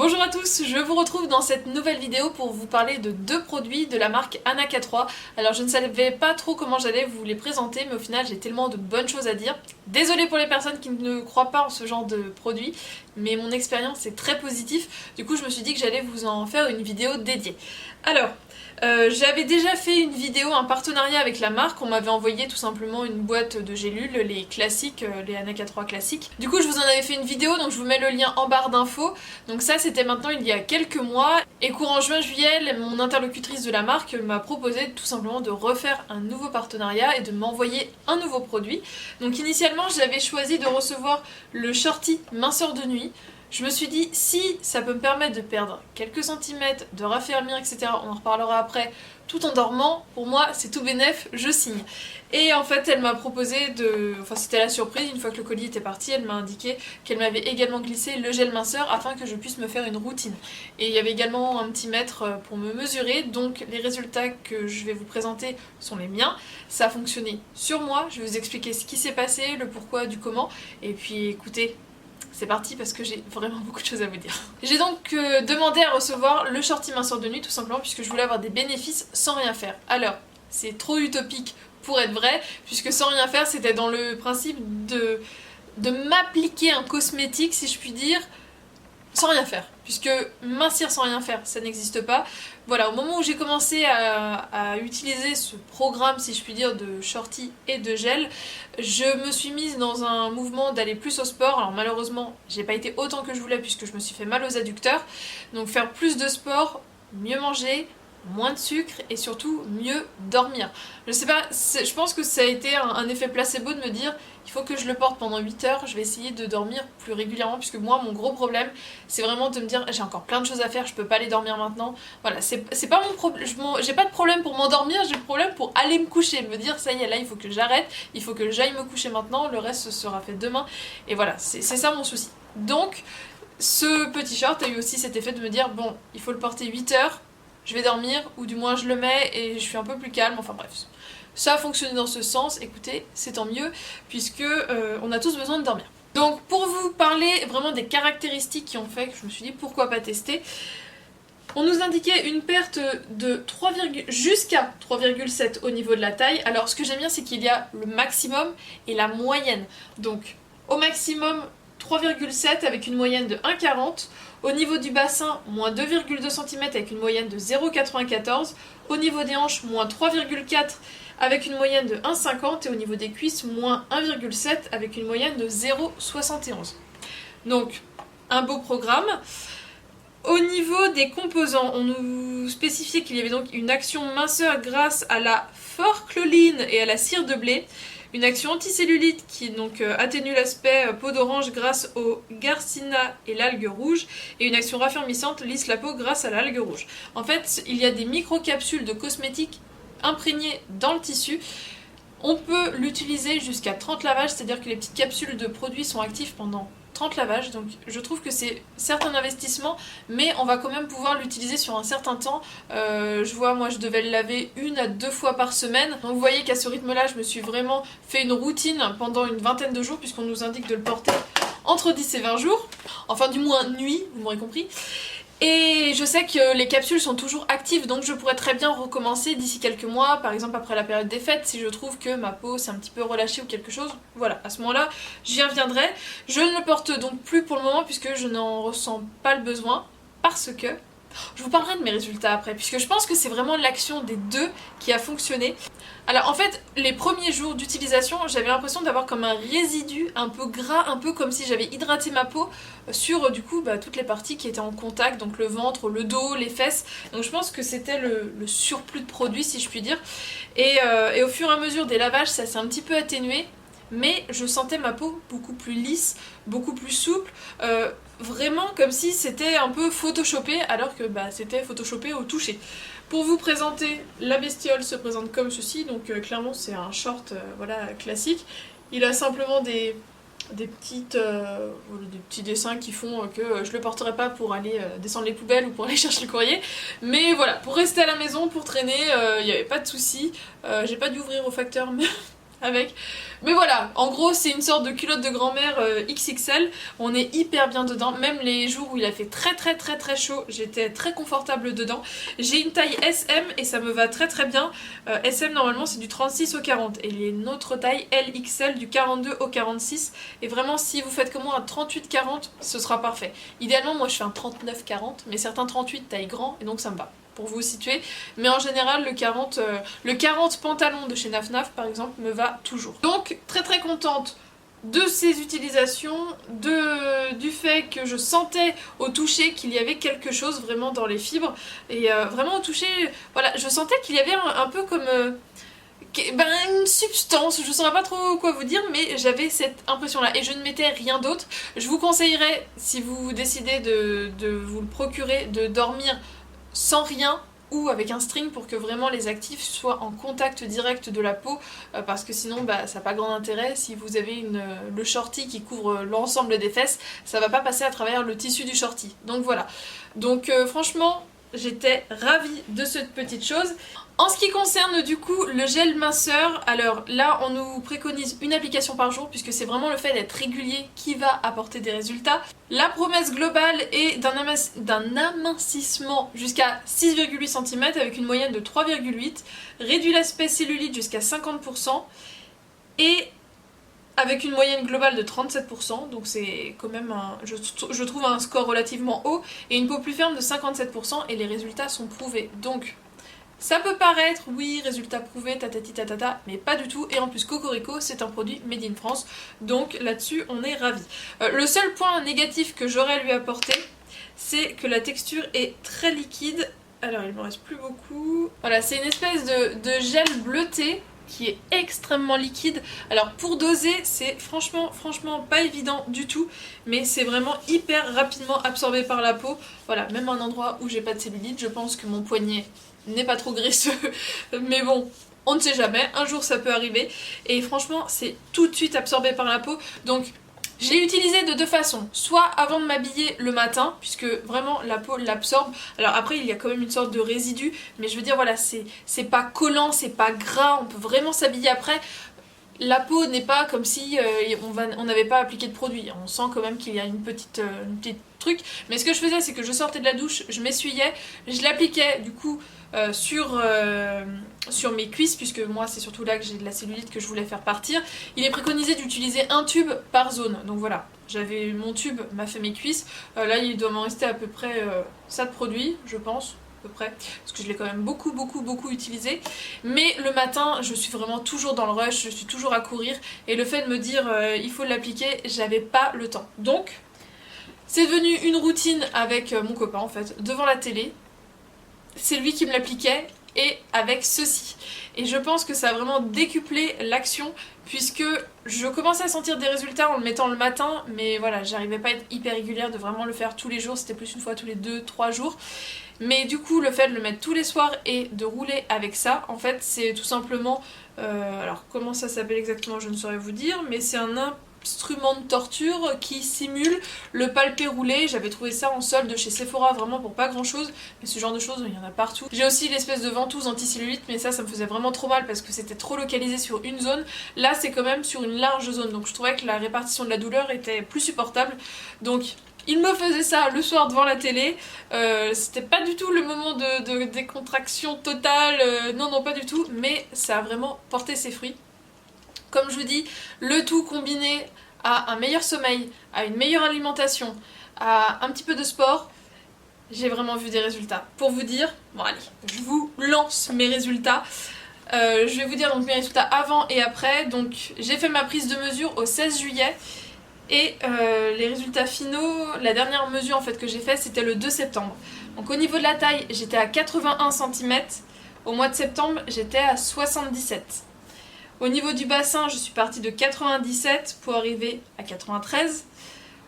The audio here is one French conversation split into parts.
Bonjour à tous, je vous retrouve dans cette nouvelle vidéo pour vous parler de deux produits de la marque Anaka 3. Alors je ne savais pas trop comment j'allais vous les présenter, mais au final j'ai tellement de bonnes choses à dire. Désolée pour les personnes qui ne croient pas en ce genre de produit, mais mon expérience est très positive. Du coup je me suis dit que j'allais vous en faire une vidéo dédiée. Alors, j'avais déjà fait une vidéo, un partenariat avec la marque, on m'avait envoyé tout simplement une boîte de gélules, les classiques, les Anaka 3 classiques. Du coup je vous en avais fait une vidéo, donc je vous mets le lien en barre d'infos. Donc ça c'était maintenant il y a quelques mois, et courant juin-juillet, mon interlocutrice de la marque m'a proposé tout simplement de refaire un nouveau partenariat et de m'envoyer un nouveau produit. Donc initialement j'avais choisi de recevoir le Shorty minceur de nuit. Je me suis dit, si ça peut me permettre de perdre quelques centimètres, de raffermir, etc., on en reparlera après, tout en dormant, pour moi, c'est tout bénef, je signe. Et en fait, elle m'a proposé de... Enfin, c'était la surprise, une fois que le colis était parti, elle m'a indiqué qu'elle m'avait également glissé le gel minceur afin que je puisse me faire une routine. Et il y avait également un petit mètre pour me mesurer, donc les résultats que je vais vous présenter sont les miens. Ça a fonctionné sur moi, je vais vous expliquer ce qui s'est passé, le pourquoi, du comment, et puis écoutez... C'est parti parce que j'ai vraiment beaucoup de choses à vous dire. J'ai donc demandé à recevoir le Shorty minceur de nuit tout simplement puisque je voulais avoir des bénéfices sans rien faire. Alors, c'est trop utopique pour être vrai puisque sans rien faire c'était dans le principe de m'appliquer un cosmétique si je puis dire sans rien faire, puisque mincir sans rien faire, ça n'existe pas. Voilà, au moment où j'ai commencé à utiliser ce programme, si je puis dire, de shorty et de gel, je me suis mise dans un mouvement d'aller plus au sport. Alors malheureusement, j'ai pas été autant que je voulais puisque je me suis fait mal aux adducteurs. Donc faire plus de sport, mieux manger, moins de sucre et surtout mieux dormir. Je sais pas, je pense que ça a été un effet placebo de me dire il faut que je le porte pendant 8 heures, je vais essayer de dormir plus régulièrement puisque moi mon gros problème c'est vraiment de me dire j'ai encore plein de choses à faire, je peux pas aller dormir maintenant. Voilà, c'est pas mon problème, j'ai pas de problème pour m'endormir, j'ai le problème pour aller me coucher, me dire ça y est là il faut que j'arrête, il faut que j'aille me coucher maintenant, le reste ce sera fait demain et voilà, c'est ça mon souci. Donc ce petit short a eu aussi cet effet de me dire bon il faut le porter 8 heures, je vais dormir, ou du moins je le mets et je suis un peu plus calme, enfin bref. Ça a fonctionné dans ce sens, écoutez, c'est tant mieux, puisque on a tous besoin de dormir. Donc pour vous parler vraiment des caractéristiques qui ont fait que je me suis dit pourquoi pas tester, on nous indiquait une perte de 3, jusqu'à 3,7 au niveau de la taille. Alors ce que j'aime bien c'est qu'il y a le maximum et la moyenne. Donc au maximum 3,7 avec une moyenne de 1,40. Au niveau du bassin, moins 2,2 cm avec une moyenne de 0,94. Au niveau des hanches, moins 3,4 avec une moyenne de 1,50. Et au niveau des cuisses, moins 1,7 avec une moyenne de 0,71. Donc, un beau programme. Au niveau des composants, on nous spécifiait qu'il y avait donc une action minceur grâce à la forcloline et à la cire de blé. Une action anticellulite qui donc atténue l'aspect peau d'orange grâce au garcinia et l'algue rouge, et une action raffermissante lisse la peau grâce à l'algue rouge. En fait, il y a des micro-capsules de cosmétiques imprégnées dans le tissu. On peut l'utiliser jusqu'à 30 lavages, c'est-à-dire que les petites capsules de produits sont actives pendant 30 lavages, donc je trouve que c'est certes un investissement, mais on va quand même pouvoir l'utiliser sur un certain temps. Je vois, moi je devais le laver 1 à 2 fois par semaine, donc vous voyez qu'à ce rythme-là, je me suis vraiment fait une routine pendant une vingtaine de jours, puisqu'on nous indique de le porter entre 10 et 20 jours, enfin du moins nuit, vous m'aurez compris. Et je sais que les capsules sont toujours actives, donc je pourrais très bien recommencer d'ici quelques mois, par exemple après la période des fêtes, si je trouve que ma peau s'est un petit peu relâchée ou quelque chose. Voilà, à ce moment-là, j'y reviendrai. Je ne le porte donc plus pour le moment puisque je n'en ressens pas le besoin, parce que... Je vous parlerai de mes résultats après, puisque je pense que c'est vraiment l'action des deux qui a fonctionné. Alors en fait, les premiers jours d'utilisation, j'avais l'impression d'avoir comme un résidu un peu gras, un peu comme si j'avais hydraté ma peau sur du coup toutes les parties qui étaient en contact, donc le ventre, le dos, les fesses. Donc je pense que c'était le surplus de produit si je puis dire. Et au fur et à mesure des lavages, ça s'est un petit peu atténué. Mais je sentais ma peau beaucoup plus lisse, beaucoup plus souple, vraiment comme si c'était un peu photoshopé alors que c'était photoshopé au toucher. Pour vous présenter, la bestiole se présente comme ceci, donc clairement c'est un short voilà, classique. Il a simplement des petits dessins qui font que je le porterai pas pour aller descendre les poubelles ou pour aller chercher le courrier, mais voilà, pour rester à la maison, pour traîner, il n'y avait pas de souci. J'ai pas dû ouvrir au facteur, mais avec. Mais voilà, en gros c'est une sorte de culotte de grand-mère XXL, on est hyper bien dedans, même les jours où il a fait très chaud, j'étais très confortable dedans. J'ai une taille SM et ça me va très bien. SM normalement c'est du 36 au 40 et il y a une autre taille LXL du 42 au 46 et vraiment si vous faites comme moi un 38-40 ce sera parfait. Idéalement moi je fais un 39-40 mais certains 38 taille grand et donc ça me va. Pour vous situer, mais en général le 40 pantalon de chez Naf Naf par exemple me va toujours. Donc très contente de ces utilisations, du fait que je sentais au toucher qu'il y avait quelque chose vraiment dans les fibres et vraiment au toucher, voilà, je sentais qu'il y avait un peu comme une substance, je saurais pas trop quoi vous dire, mais j'avais cette impression là et je ne mettais rien d'autre. Je vous conseillerais, si vous décidez de vous le procurer, de dormir sans rien ou avec un string pour que vraiment les actifs soient en contact direct de la peau parce que sinon ça n'a pas grand intérêt. Si vous avez le shorty qui couvre l'ensemble des fesses, ça va pas passer à travers le tissu du shorty. Donc voilà. Donc franchement j'étais ravie de cette petite chose. En ce qui concerne du coup le gel minceur, alors là on nous préconise une application par jour puisque c'est vraiment le fait d'être régulier qui va apporter des résultats. La promesse globale est d'un amincissement jusqu'à 6,8 cm avec une moyenne de 3,8, réduit l'aspect cellulite jusqu'à 50% et avec une moyenne globale de 37%, donc c'est quand même je trouve un score relativement haut, et une peau plus ferme de 57% et les résultats sont prouvés. Donc ça peut paraître, oui, résultat prouvé, tatati tatata, mais pas du tout. Et en plus, Cocorico, c'est un produit made in France. Donc là-dessus, on est ravis. Le seul point négatif que j'aurais à lui apporter, c'est que la texture est très liquide. Alors, il m'en reste plus beaucoup. Voilà, c'est une espèce de gel bleuté qui est extrêmement liquide. Alors pour doser, c'est franchement pas évident du tout, mais c'est vraiment hyper rapidement absorbé par la peau. Voilà, même un endroit où j'ai pas de cellulite, je pense que mon poignet n'est pas trop graisseux, mais bon, on ne sait jamais, un jour ça peut arriver, et franchement c'est tout de suite absorbé par la peau, donc je l'ai utilisé de deux façons, soit avant de m'habiller le matin, puisque vraiment la peau l'absorbe, alors après il y a quand même une sorte de résidu, mais je veux dire voilà, c'est pas collant, c'est pas gras, on peut vraiment s'habiller après. La peau n'est pas comme si on n'avait pas appliqué de produit. On sent quand même qu'il y a une petite truc. Mais ce que je faisais, c'est que je sortais de la douche, je m'essuyais, je l'appliquais du coup sur mes cuisses, puisque moi c'est surtout là que j'ai de la cellulite que je voulais faire partir. Il est préconisé d'utiliser un tube par zone. Donc voilà, j'avais mon tube, m'a fait mes cuisses. Là il doit m'en rester à peu près ça de produit, je pense. À peu près, parce que je l'ai quand même beaucoup utilisé, mais le matin je suis vraiment toujours dans le rush, je suis toujours à courir, et le fait de me dire il faut l'appliquer, j'avais pas le temps. Donc c'est devenu une routine avec mon copain en fait, devant la télé, c'est lui qui me l'appliquait, et avec ceci. Et je pense que ça a vraiment décuplé l'action, puisque je commençais à sentir des résultats en le mettant le matin, mais voilà, j'arrivais pas à être hyper régulière de vraiment le faire tous les jours, c'était plus une fois tous les 2-3 jours. Mais du coup, le fait de le mettre tous les soirs et de rouler avec ça, en fait, c'est tout simplement... alors, comment ça s'appelle exactement, je ne saurais vous dire, mais c'est un instrument de torture qui simule le palpé roulé. J'avais trouvé ça en solde chez Sephora, vraiment pour pas grand chose, mais ce genre de choses, il y en a partout. J'ai aussi l'espèce de ventouse anti-cellulite, mais ça me faisait vraiment trop mal parce que c'était trop localisé sur une zone. Là, c'est quand même sur une large zone, donc je trouvais que la répartition de la douleur était plus supportable. Donc... il me faisait ça le soir devant la télé, c'était pas du tout le moment de décontraction totale, non pas du tout, mais ça a vraiment porté ses fruits. Comme je vous dis, le tout combiné à un meilleur sommeil, à une meilleure alimentation, à un petit peu de sport, j'ai vraiment vu des résultats. Pour vous dire, bon allez, je vous lance mes résultats. Je vais vous dire donc mes résultats avant et après. Donc j'ai fait ma prise de mesure au 16 juillet. Et les résultats finaux, la dernière mesure en fait que j'ai fait, c'était le 2 septembre. Donc au niveau de la taille, j'étais à 81 cm. Au mois de septembre, j'étais à 77. Au niveau du bassin, je suis partie de 97 pour arriver à 93.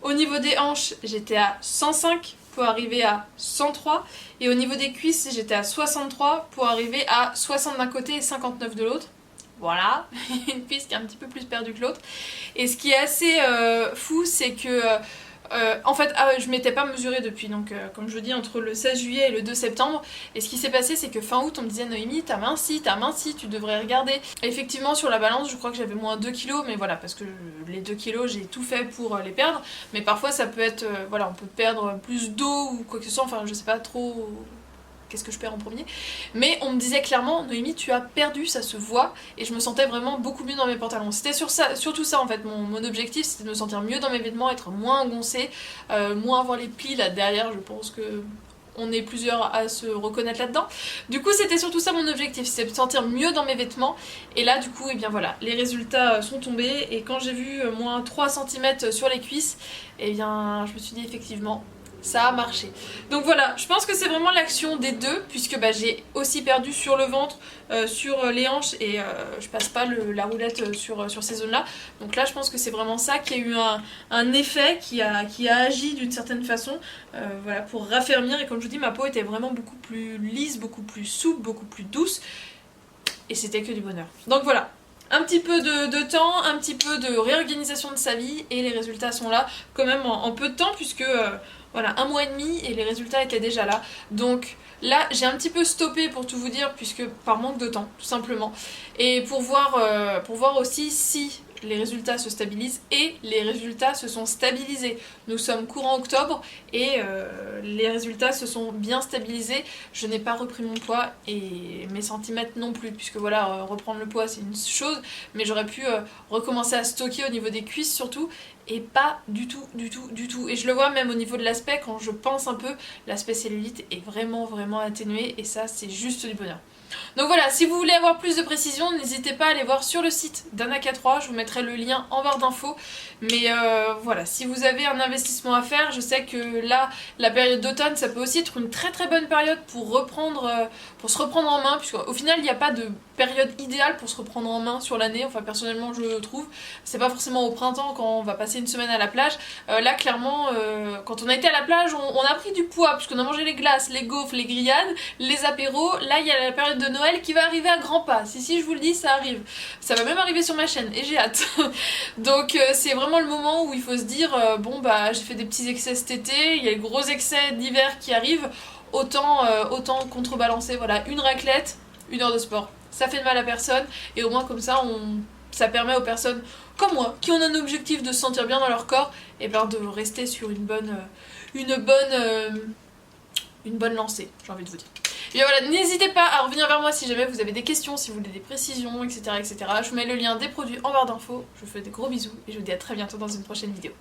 Au niveau des hanches, j'étais à 105 pour arriver à 103. Et au niveau des cuisses, j'étais à 63 pour arriver à 60 d'un côté et 59 de l'autre. Voilà, une cuisse qui est un petit peu plus perdue que l'autre. Et ce qui est assez fou, c'est que En fait, je m'étais pas mesurée depuis, donc comme je vous dis, entre le 16 juillet et le 2 septembre. Et ce qui s'est passé, c'est que fin août, on me disait Noémie, t'as minci, tu devrais regarder. Et effectivement, sur la balance, je crois que j'avais moins 2 kilos, mais voilà, parce que les 2 kilos, j'ai tout fait pour les perdre. Mais parfois, ça peut être, voilà, on peut perdre plus d'eau ou quoi que ce soit, enfin, je sais pas trop qu'est-ce que je perds en premier. Mais on me disait clairement, Noémie, tu as perdu, ça se voit. Et je me sentais vraiment beaucoup mieux dans mes pantalons. C'était surtout ça en fait, mon objectif, c'était de me sentir mieux dans mes vêtements, être moins engoncée, moins avoir les plis là derrière, je pense que... On est plusieurs à se reconnaître là-dedans. Du coup, c'était surtout ça mon objectif, c'est de me sentir mieux dans mes vêtements. Et là, du coup, et bien voilà, les résultats sont tombés. Et quand j'ai vu moins 3 cm sur les cuisses, et bien, je me suis dit effectivement, ça a marché. Donc voilà, je pense que c'est vraiment l'action des deux, puisque bah, j'ai aussi perdu sur le ventre, sur les hanches, et je passe pas la roulette sur ces zones-là. Donc là, je pense que c'est vraiment ça qui a eu un effet, qui a agi d'une certaine façon, voilà, pour raffermir. Et comme je vous dis, ma peau était vraiment beaucoup plus lisse, beaucoup plus souple, beaucoup plus douce, et c'était que du bonheur. Donc voilà. Un petit peu de temps, un petit peu de réorganisation de sa vie et les résultats sont là quand même en peu de temps puisque voilà, 1 mois et demi et les résultats étaient déjà là. Donc là j'ai un petit peu stoppé pour tout vous dire puisque par manque de temps tout simplement et pour voir aussi si les résultats se stabilisent et les résultats se sont stabilisés. Nous sommes courant octobre et les résultats se sont bien stabilisés. Je n'ai pas repris mon poids et mes centimètres non plus puisque voilà, reprendre le poids c'est une chose mais j'aurais pu recommencer à stocker au niveau des cuisses surtout et pas du tout, du tout, du tout. Et je le vois même au niveau de l'aspect quand je pense un peu, l'aspect cellulite est vraiment vraiment atténué et ça c'est juste du bonheur. Donc voilà, si vous voulez avoir plus de précision, n'hésitez pas à aller voir sur le site d'Anaka3, je vous mettrai le lien en barre d'infos. Mais voilà, si vous avez un investissement à faire, je sais que là, la période d'automne, ça peut aussi être une très très bonne période pour se reprendre en main, puisqu'au final, il n'y a pas de période idéale pour se reprendre en main sur l'année, enfin personnellement je trouve. C'est pas forcément au printemps quand on va passer une semaine à la plage. Là, clairement, quand on a été à la plage, on a pris du poids, puisqu'on a mangé les glaces, les gaufres, les grillades, les apéros. Là, il y a la période de Noël qui va arriver à grands pas. Si, je vous le dis, ça arrive. Ça va même arriver sur ma chaîne et j'ai hâte. Donc c'est vraiment le moment où il faut se dire bon bah j'ai fait des petits excès cet été, il y a les gros excès d'hiver qui arrivent, autant contrebalancer, voilà, une raclette, 1 heure de sport. Ça fait de mal à personne et au moins comme ça ça permet aux personnes comme moi qui ont un objectif de se sentir bien dans leur corps et ben de rester sur une bonne lancée, j'ai envie de vous dire. Et voilà, n'hésitez pas à revenir vers moi si jamais vous avez des questions, si vous voulez des précisions, etc. etc. Je vous mets le lien des produits en barre d'infos. Je vous fais des gros bisous et je vous dis à très bientôt dans une prochaine vidéo.